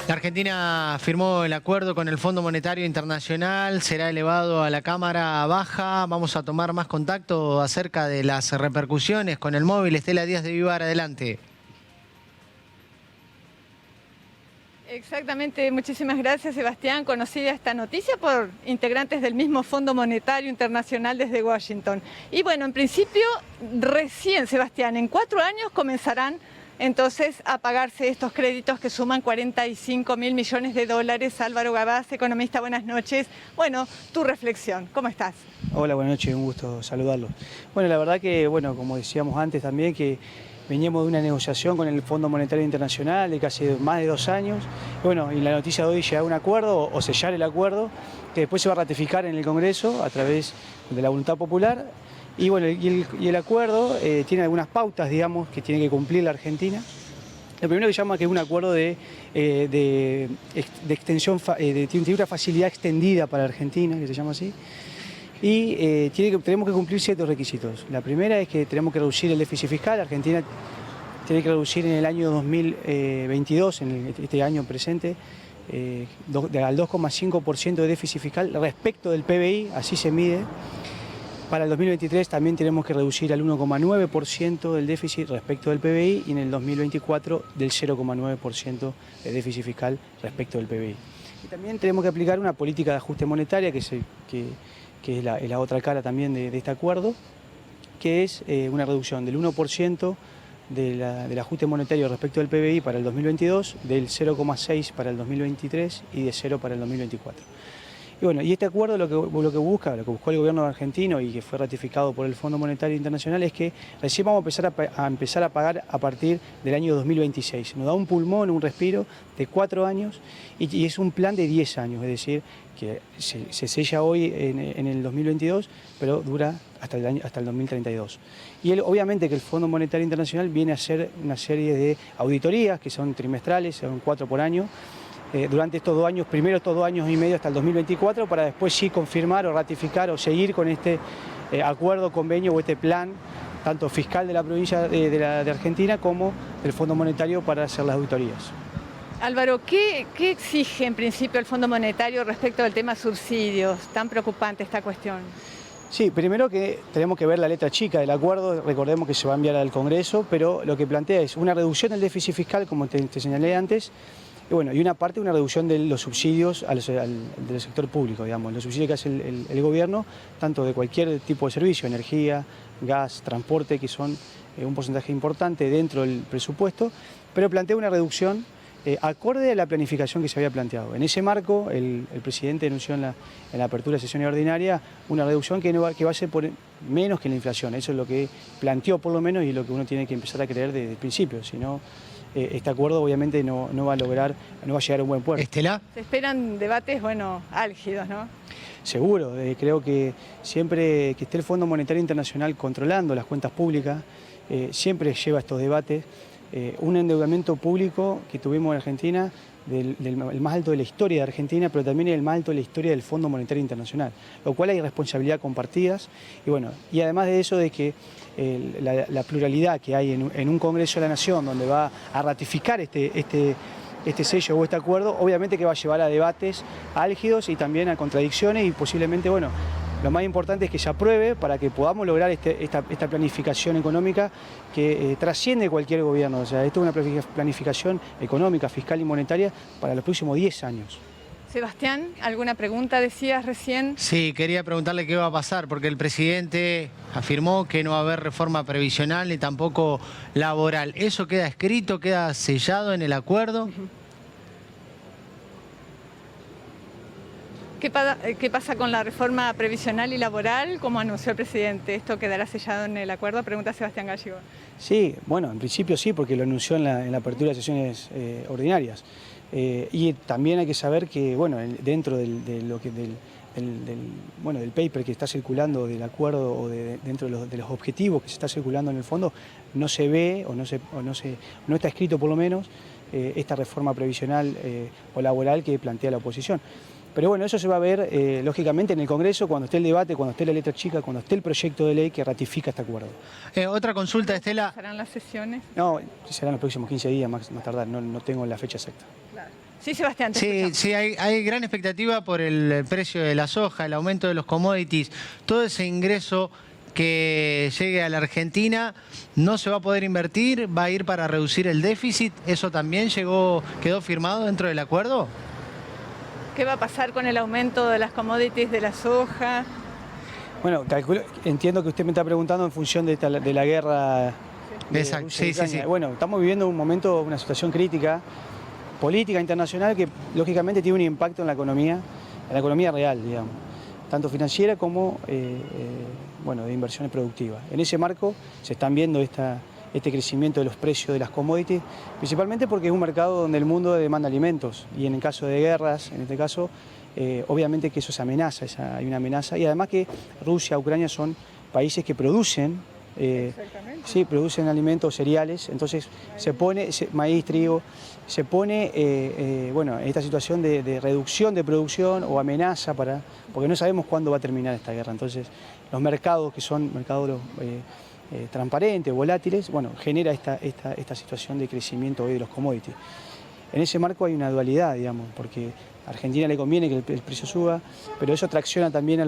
La Argentina firmó el acuerdo con el Fondo Monetario Internacional, será elevado a la Cámara Baja. Vamos a tomar más contacto acerca de las repercusiones con el móvil. Estela Díaz de Vivar, adelante. Exactamente, muchísimas gracias, Sebastián. Conocida esta noticia por integrantes del mismo Fondo Monetario Internacional desde Washington. Y bueno, en principio, recién, Sebastián, en 4 años comenzarán entonces a pagarse estos créditos que suman 45.000 millones de dólares. Álvaro Gabás, economista, buenas noches. Bueno, tu reflexión, ¿cómo estás? Hola, buenas noches, un gusto saludarlo. Bueno, la verdad que, bueno, como decíamos antes también, que veníamos de una negociación con el Fondo Monetario Internacional de casi más de 2 años. Bueno, y la noticia de hoy llegar a un acuerdo o sellar el acuerdo que después se va a ratificar en el Congreso a través de la voluntad popular. Y bueno, y el acuerdo tiene algunas pautas, digamos, que tiene que cumplir la Argentina. Lo primero que llama que es un acuerdo de extensión, tiene una facilidad extendida para Argentina, que se llama así. Y tenemos que cumplir ciertos requisitos. La primera es que tenemos que reducir el déficit fiscal. Argentina tiene que reducir en el año 2022, en este año presente, al 2,5% de déficit fiscal respecto del PBI, así se mide. Para el 2023 también tenemos que reducir al 1,9% del déficit respecto del PBI y en el 2024 del 0,9% de déficit fiscal respecto del PBI. Y también tenemos que aplicar una política de ajuste monetaria que es la otra cara también de este acuerdo, que es una reducción del 1% del ajuste monetario respecto del PBI para el 2022, del 0,6% para el 2023 y de 0% para el 2024. Y bueno, y este acuerdo lo que buscó el gobierno argentino y que fue ratificado por el Fondo Monetario Internacional es que recién vamos a empezar a pagar a partir del año 2026. Nos da un pulmón, un respiro de 4 años y es un plan de 10 años, es decir, que se sella hoy en el 2022, pero dura hasta el 2032. Y obviamente que el Fondo Monetario Internacional viene a hacer una serie de auditorías que son trimestrales, son 4 por año, durante estos 2 años, primero estos 2 años y medio hasta el 2024, para después sí confirmar o ratificar o seguir con este acuerdo, convenio o este plan, tanto fiscal de la provincia de Argentina como del Fondo Monetario para hacer las auditorías. Álvaro, ¿qué exige en principio el Fondo Monetario respecto al tema subsidios? Tan preocupante esta cuestión. Sí, primero que tenemos que ver la letra chica del acuerdo, recordemos que se va a enviar al Congreso, pero lo que plantea es una reducción del déficit fiscal, como te señalé antes. Y bueno, y una reducción de los subsidios del sector público, digamos, los subsidios que hace el gobierno, tanto de cualquier tipo de servicio, energía, gas, transporte, que son un porcentaje importante dentro del presupuesto, pero plantea una reducción acorde a la planificación que se había planteado. En ese marco, el presidente anunció en la apertura de sesión ordinaria una reducción que va a ser por menos que la inflación. Eso es lo que planteó por lo menos y lo que uno tiene que empezar a creer desde el principio, si no este acuerdo obviamente no va a llegar a un buen puerto. Estela. Se esperan debates, bueno, álgidos, ¿no? Seguro, creo que siempre que esté el Fondo Monetario Internacional controlando las cuentas públicas, siempre lleva estos debates. Un endeudamiento público que tuvimos en Argentina, el más alto de la historia de Argentina, pero también el más alto de la historia del Fondo Monetario Internacional, lo cual hay responsabilidad compartidas y bueno, y además de eso de que la pluralidad que hay en un Congreso de la Nación donde va a ratificar este sello o este acuerdo, obviamente que va a llevar a debates álgidos y también a contradicciones y posiblemente, bueno, lo más importante es que se apruebe para que podamos lograr esta planificación económica que trasciende cualquier gobierno. O sea, esto es una planificación económica, fiscal y monetaria para los próximos 10 años. Sebastián, ¿alguna pregunta decías recién? Sí, quería preguntarle qué va a pasar, porque el presidente afirmó que no va a haber reforma previsional ni tampoco laboral. ¿Eso queda escrito, queda sellado en el acuerdo? ¿Qué pasa con la reforma previsional y laboral? Como anunció el presidente, ¿esto quedará sellado en el acuerdo? Pregunta Sebastián Gallego. Sí, bueno, en principio sí, porque lo anunció en la apertura de sesiones ordinarias. Y también hay que saber que, bueno, dentro del paper que está circulando del acuerdo o dentro de los objetivos que se está circulando en el fondo, no se ve o no está escrito por lo menos esta reforma previsional o laboral que plantea la oposición. Pero bueno, eso se va a ver lógicamente en el Congreso cuando esté el debate, cuando esté la letra chica, cuando esté el proyecto de ley que ratifica este acuerdo. Otra consulta, Estela. ¿Serán las sesiones? No, serán los próximos 15 días más tardar, no tengo la fecha exacta. Claro. Sí, Sebastián, te Sí, escuchamos. sí, hay gran expectativa por el precio de la soja, el aumento de los commodities, todo ese ingreso que llegue a la Argentina no se va a poder invertir, va a ir para reducir el déficit. ¿Eso también quedó firmado dentro del acuerdo? ¿Qué va a pasar con el aumento de las commodities de la soja? Bueno, entiendo que usted me está preguntando en función de la guerra de Exacto, Rusia y sí, sí, Ucrania. sí. Bueno, estamos viviendo un momento, una situación crítica, política internacional, que lógicamente tiene un impacto en la economía real, digamos, tanto financiera como bueno, de inversiones productivas. En ese marco se están viendo este crecimiento de los precios de las commodities, principalmente porque es un mercado donde el mundo demanda alimentos y en el caso de guerras, en este caso, obviamente que eso se amenaza, hay una amenaza, y además que Rusia, Ucrania son países que producen, sí, producen alimentos, cereales, entonces se pone, maíz, trigo, se pone bueno, en esta situación de reducción de producción o amenaza porque no sabemos cuándo va a terminar esta guerra. Entonces los mercados que son mercados transparentes, volátiles, bueno, genera esta situación de crecimiento hoy de los commodities. En ese marco hay una dualidad, digamos, porque a Argentina le conviene que el precio suba, pero eso tracciona también a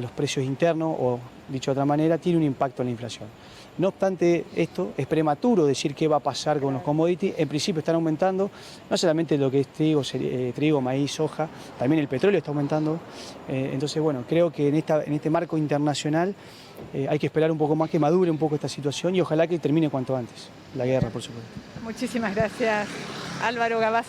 los precios internos o, dicho de otra manera, tiene un impacto en la inflación. No obstante esto, es prematuro decir qué va a pasar con los commodities. En principio están aumentando, no solamente lo que es trigo, maíz, soja, también el petróleo está aumentando. Entonces, bueno, creo que en este marco internacional hay que esperar un poco más que madure un poco esta situación y ojalá que termine cuanto antes, la guerra, por supuesto. Muchísimas gracias, Álvaro Gabás.